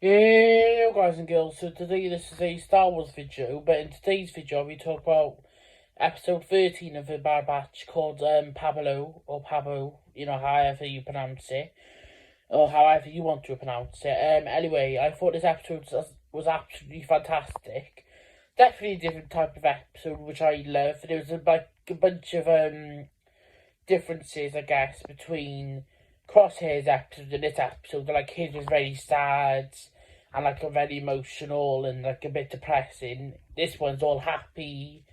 Hey guys and girls, so today this is a Star Wars video, but in today's video we talk about episode 13 of the Bad Batch called Pablo, or Pabu, however you pronounce it, or however you want to pronounce it. Anyway, I thought this episode was absolutely fantastic. Definitely a different type of episode, which I love. There was a bunch of differences, I guess, between Crosshair's episode and this episode. Like, his was very sad and like a very emotional and like a bit depressing. This one's all happy,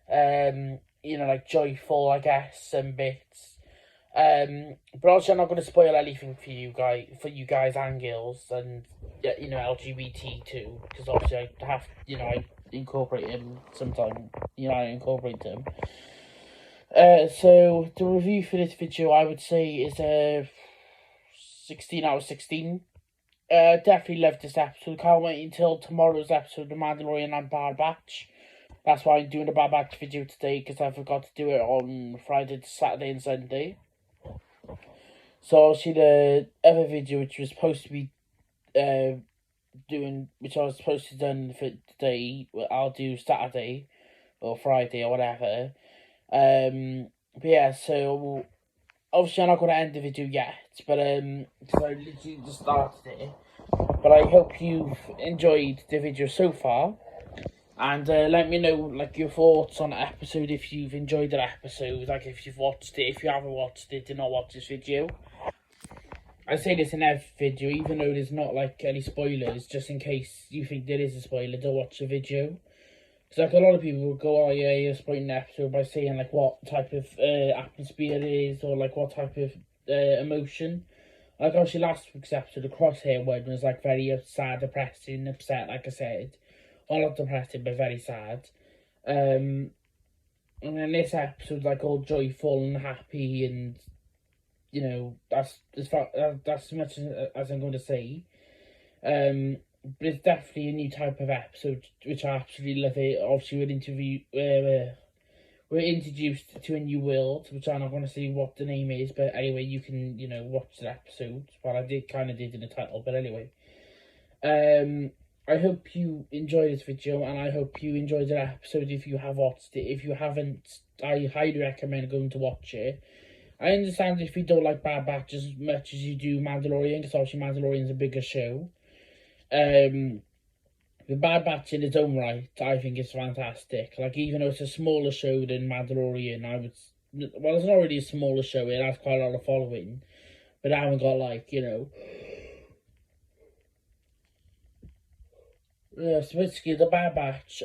like joyful, I guess, some bits. But also I'm not going to spoil anything for you guys and girls, and LGBT too, because obviously I have, I incorporate him sometime. I incorporate them. So the review for this video, I would say, is a 16 out of 16. Definitely loved this episode. Can't wait until tomorrow's episode of The Mandalorian and Bad Batch. That's why I'm doing the Bad Batch video today, because I forgot to do it on Friday, Saturday, and Sunday. So obviously the other video, which was supposed to be which I was supposed to done for today, I'll do Saturday or Friday or whatever. But yeah, so obviously I'm not going to end the video yet, but because I literally just started it. But I hope you've enjoyed the video so far, and let me know like your thoughts on the episode if you've enjoyed the episode, like if you've watched it. If you haven't watched it, do not watch this video. I say this in every video, even though there's not like any spoilers, just in case you think there is a spoiler, don't watch the video. Because like a lot of people will go, oh yeah, you're spoiling the episode by saying like what type of atmosphere it is, or like what type of emotion. Like obviously last week's episode, the Crosshair one was like very sad, depressing, upset, like I said. Well, not depressing, but very sad. And then this episode's like all joyful and happy, and that's as much as I'm going to say. But it's definitely a new type of episode, which I absolutely love it. Obviously, we're introduced to a new world, which I'm not going to say what the name is, but anyway, you can watch the episode. Well, I did in the title, but anyway. I hope you enjoy this video, and I hope you enjoyed the episode if you have watched it. If you haven't, I highly recommend going to watch it. I understand if you don't like Bad Batch as much as you do Mandalorian, because obviously Mandalorian's a bigger show. The Bad Batch in its own right, I think it's fantastic. Like, even though it's a smaller show than Mandalorian, well, it's not really a smaller show, it has quite a lot of following, but I haven't got, like, so basically, the Bad Batch,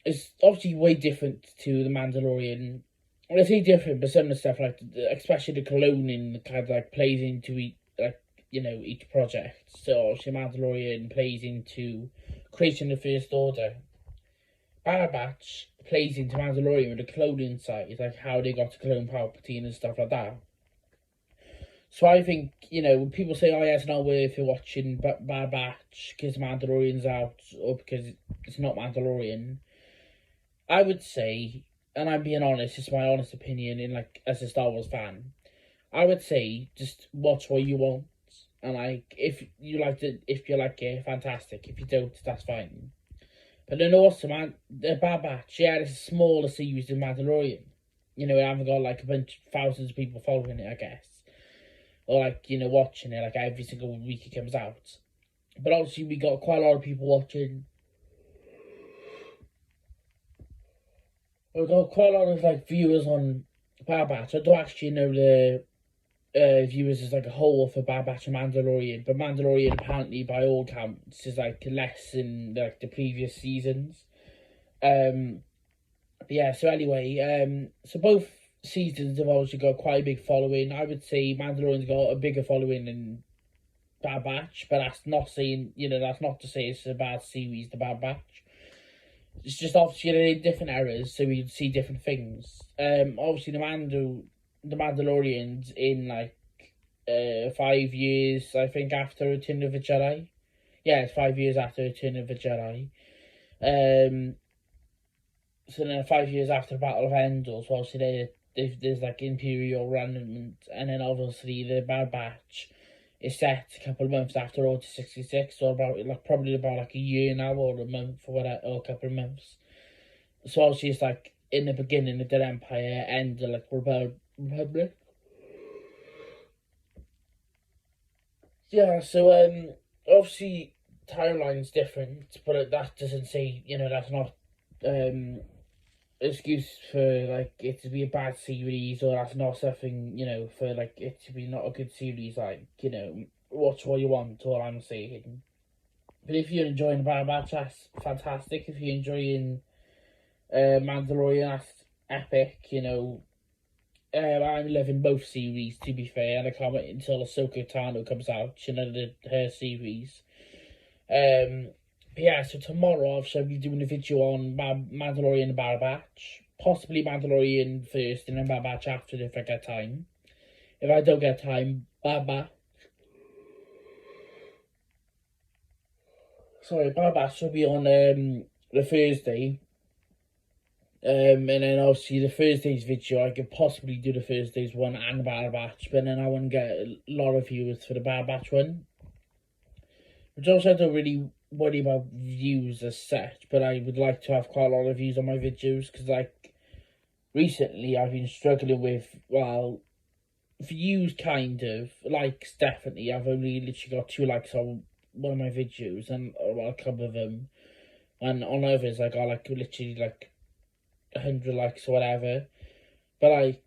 is obviously way different to the Mandalorian. Well, I say different, but some of the stuff, like, especially the cloning, kind of, like, plays into each project. So obviously Mandalorian plays into creating the First Order. Bad Batch plays into Mandalorian with the cloning side, like how they got to clone Palpatine and stuff like that. So I think, when people say, oh yeah, it's not worth it watching Bad Batch because Mandalorian's out, or because it's not Mandalorian, I would say, and I'm being honest, it's my honest opinion, as a Star Wars fan, I would say just watch what you want. And like, if you like it, fantastic. If you don't, that's fine. But then also, man, the Bad Batch, yeah, it's a smaller series than Mandalorian. I haven't got like a bunch of thousands of people following it, I guess, or like watching it like every single week it comes out. But obviously, we got quite a lot of people watching. We've got quite a lot of like viewers on Bad Batch. I don't actually know the viewers as like a whole for Bad Batch and Mandalorian, but Mandalorian apparently by all counts is like less than like the previous seasons. But yeah, so anyway, so both seasons have obviously got quite a big following. I would say Mandalorian's got a bigger following than Bad Batch, but that's not saying, that's not to say it's a bad series, the Bad Batch. It's just obviously in different eras, so we see different things. Obviously the Mandalorians in like 5 years, I think, after Return of the Jedi. Yeah, it's 5 years after Return of the Jedi. So then 5 years after the Battle of Endor, so obviously there's like Imperial remnant, and then obviously the Bad Batch is set a couple of months after Order 66, or probably about a year now, or a month, or whatever, or a couple of months. So obviously it's in the beginning of the Empire, end of Republic. Yeah, so obviously timeline's different, but that doesn't say, that's not excuse for it to be a bad series, or that's not something, for it to be not a good series. Watch what you want, all I'm saying. But if you're enjoying Bad Batch, that's fantastic. If you're enjoying Mandalorian, that's epic. I'm loving both series, to be fair, and I can't wait until Ahsoka Tano comes out, her series. But yeah, so tomorrow obviously I'll be doing a video on Mandalorian and Bad Batch. Possibly Mandalorian first and then Bad Batch after if I get time. If I don't get time, Bad Batch. Sorry, Bad Batch will be on the Thursday. And then obviously the Thursday's video, I could possibly do the Thursday's one and the Bad Batch, but then I wouldn't get a lot of viewers for the Bad Batch one. Which also I don't really worry about views as such, but I would like to have quite a lot of views on my videos, because recently I've been struggling with, views kind of, likes definitely. I've only literally got 2 likes on one of my videos, and a couple of them, and on others I got literally 100 likes or whatever. But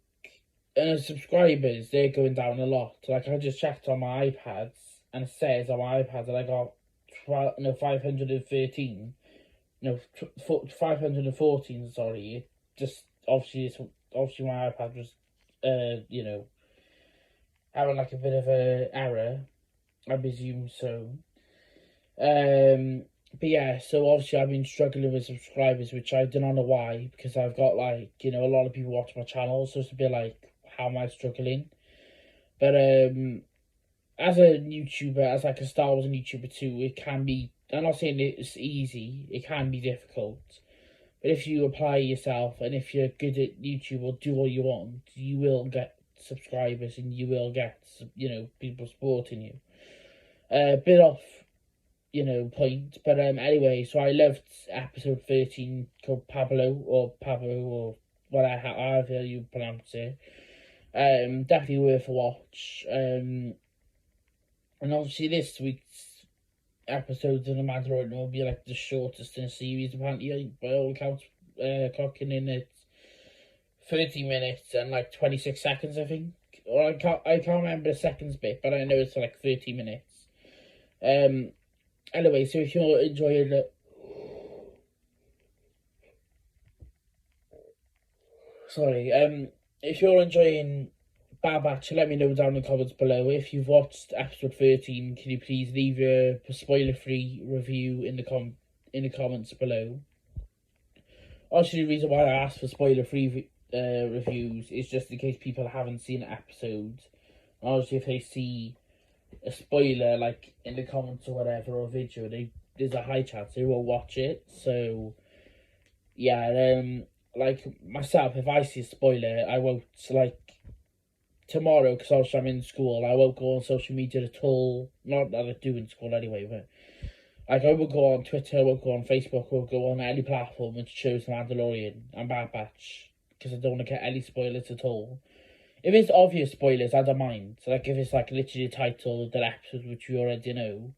and subscribers, they're going down a lot. I just checked on my iPads, and it says on my iPad that I got 513, 514. Sorry, it just obviously my iPad was having a bit of a error. I presume so. But yeah, so obviously I've been struggling with subscribers, which I don't know why, because I've got a lot of people watch my channel, so it's a bit how am I struggling? But as a YouTuber, as a Star Wars YouTuber too, it can be, I'm not saying it's easy, it can be difficult. But if you apply yourself, and if you're good at YouTube or do what you want, you will get subscribers, and you will get, people supporting you. Bit off, point. But anyway, so I loved episode 13 called Pabu, or whatever, however you pronounce it. Definitely worth a watch. And obviously this week's episodes of The Mandalorian will be the shortest in the series, apparently, by all accounts, clocking in at 30 minutes and 26 seconds, I think. Or I can't remember the seconds bit, but I know it's 30 minutes. Anyway, so if you're enjoying it, if you're enjoying Bad Batch, let me know down in the comments below. If you've watched episode 13, can you please leave a spoiler-free review in the comments below. Actually, the reason why I asked for spoiler-free reviews is just in case people haven't seen the episode. Obviously, if they see a spoiler in the comments or whatever, or video, there's a high chance they will watch it. So yeah, myself, if I see a spoiler, I won't tomorrow, because obviously I'm in school, I won't go on social media at all. Not that I do in school anyway, but I won't go on Twitter, I won't go on Facebook, I won't go on any platform which shows The Mandalorian and Bad Batch, because I don't want to get any spoilers at all. If it's obvious spoilers, I don't mind. So if it's literally a title of that episode which we already know,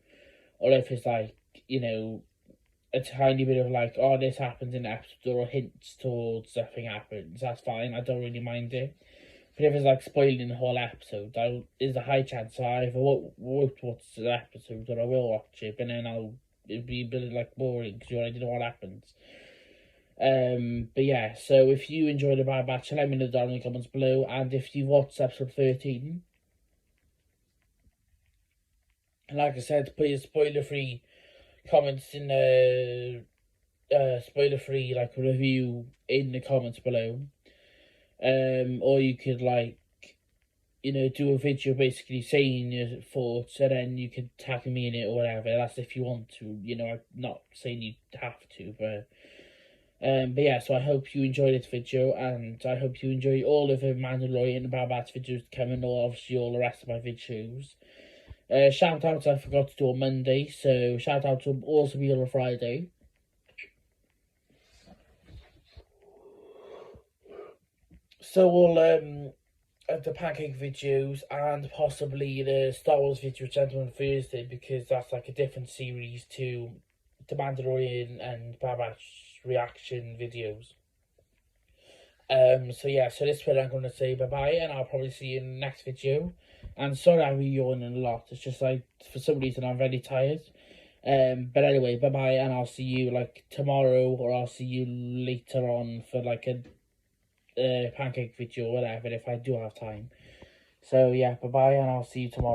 or if it's a tiny bit of oh, this happens in the episode, or hints towards something happens, that's fine. I don't really mind it. But if it's spoiling the whole episode, there's a high chance I either won't watch the episode, or I will watch it, but then it'll be a bit boring because you already know what happens. But yeah, so if you enjoyed the Bad Batch, let me know down in the comments below. And if you watched episode 13, and like I said, put your spoiler-free comments in the spoiler-free review in the comments below. Or you could do a video basically saying your thoughts, and then you could tag me in it or whatever. That's if you want to. I'm not saying you have to, but yeah, so I hope you enjoyed this video, and I hope you enjoy all of the Mandalorian and Bad Batch videos coming, or obviously all the rest of my videos. Shout out I forgot to do on Monday, so shout out to also be on a Friday. So we'll the pancake videos and possibly the Star Wars video Gentleman Thursday, because that's like a different series to the Mandalorian and Bad Batch reaction videos. So yeah, so this is where I'm gonna say bye bye, and I'll probably see you in the next video. And sorry I'm yawning a lot. It's just like for some reason I'm very tired. But anyway, bye bye, and I'll see you like tomorrow, or I'll see you later on for like a pancake video or whatever if I do have time. So yeah, bye bye, and I'll see you tomorrow.